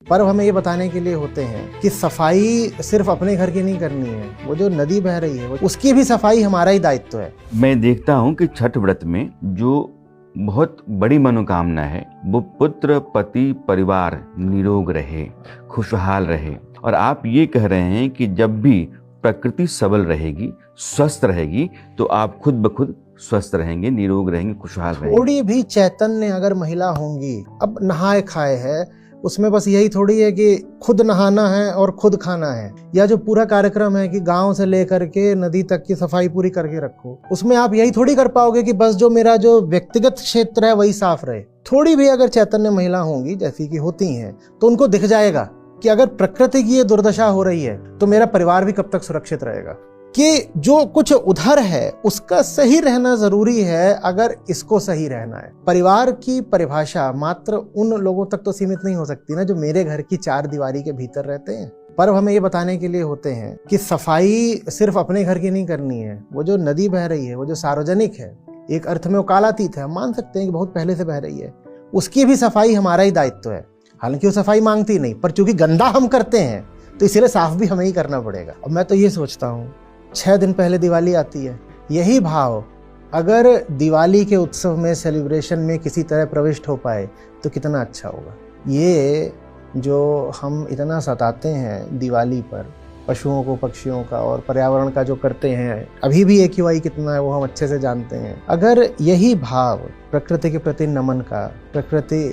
पर्व हमें ये बताने के लिए होते हैं कि सफाई सिर्फ अपने घर की नहीं करनी है, वो जो नदी बह रही है उसकी भी सफाई हमारा ही दायित्व है। मैं देखता हूँ कि छठ व्रत में जो बहुत बड़ी मनोकामना है वो पुत्र पति परिवार निरोग रहे, खुशहाल रहे। और आप ये कह रहे हैं कि जब भी प्रकृति सबल रहेगी, स्वस्थ रहेगी, तो आप खुद ब खुद स्वस्थ रहेंगे, निरोग रहेंगे, खुशहाल रहेंगे। थोड़ी भी चैतन्य अगर महिला होंगी, अब नहाए खाए है, उसमें बस यही थोड़ी है कि खुद नहाना है और खुद खाना है, या जो पूरा कार्यक्रम है कि गांव से लेकर के नदी तक की सफाई पूरी करके रखो, उसमें आप यही थोड़ी कर पाओगे कि बस जो मेरा जो व्यक्तिगत क्षेत्र है वही साफ रहे। थोड़ी भी अगर चैतन्य महिला होंगी, जैसी कि होती हैं, तो उनको दिख जाएगा कि अगर प्रकृति की ये दुर्दशा हो रही है तो मेरा परिवार भी कब तक सुरक्षित रहेगा, कि जो कुछ उधर है उसका सही रहना जरूरी है अगर इसको सही रहना है। परिवार की परिभाषा मात्र उन लोगों तक तो सीमित नहीं हो सकती ना जो मेरे घर की चार दीवारी के भीतर रहते हैं। पर्व हमें ये बताने के लिए होते हैं कि सफाई सिर्फ अपने घर की नहीं करनी है, वो जो नदी बह रही है, वो जो सार्वजनिक है, एक अर्थ में वो कालातीत है, हम मान सकते हैं कि बहुत पहले से बह रही है, उसकी भी सफाई हमारा ही दायित्व है। हालांकि वो सफाई मांगती नहीं, पर चूंकि गंदा हम करते हैं तो इसीलिए साफ भी हमें ही करना पड़ेगा। अब मैं तो ये सोचता हूँ 6 दिन पहले दिवाली आती है, यही भाव अगर दिवाली के उत्सव में, सेलिब्रेशन में किसी तरह प्रविष्ट हो पाए तो कितना अच्छा होगा। ये जो हम इतना सताते हैं दिवाली पर पशुओं को, पक्षियों का और पर्यावरण का जो करते हैं, अभी भी AQI कितना है वो हम अच्छे से जानते हैं। अगर यही भाव प्रकृति के प्रति नमन का, प्रकृति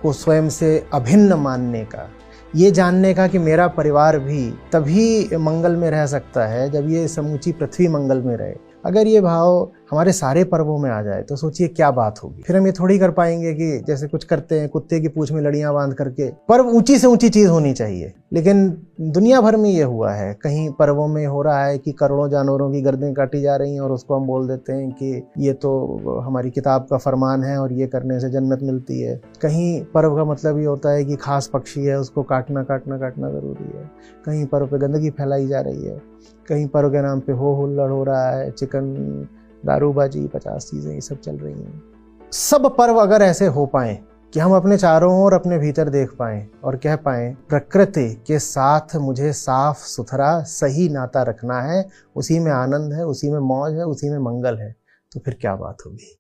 को स्वयं से अभिन्न मानने का, ये जानने का कि मेरा परिवार भी तभी मंगल में रह सकता है जब ये समूची पृथ्वी मंगल में रहे, अगर ये भाव हमारे सारे पर्वों में आ जाए तो सोचिए क्या बात होगी। फिर हम ये थोड़ी कर पाएंगे कि जैसे कुछ करते हैं कुत्ते की पूंछ में लड़ियां बांध करके। पर्व ऊंची से ऊंची चीज होनी चाहिए, लेकिन दुनिया भर में ये हुआ है, कहीं पर्वों में हो रहा है कि करोड़ों जानवरों की गर्दनें काटी जा रही हैं और उसको हम बोल देते हैं कि ये तो हमारी किताब का फरमान है और ये करने से जन्नत मिलती है। कहीं पर्व का मतलब ये होता है कि खास पक्षी है उसको काटना जरूरी है। कहीं पर्व पे गंदगी फैलाई जा रही है, कहीं पर्व के नाम पे हो हुल्लड़ हो रहा है, चिकन, दारूबाजी, 50 चीजें ये सब चल रही हैं। सब पर्व अगर ऐसे हो पाएं कि हम अपने चारों ओर अपने भीतर देख पाएं और कह पाएं प्रकृति के साथ मुझे साफ सुथरा सही नाता रखना है, उसी में आनंद है, उसी में मौज है, उसी में मंगल है, तो फिर क्या बात होगी।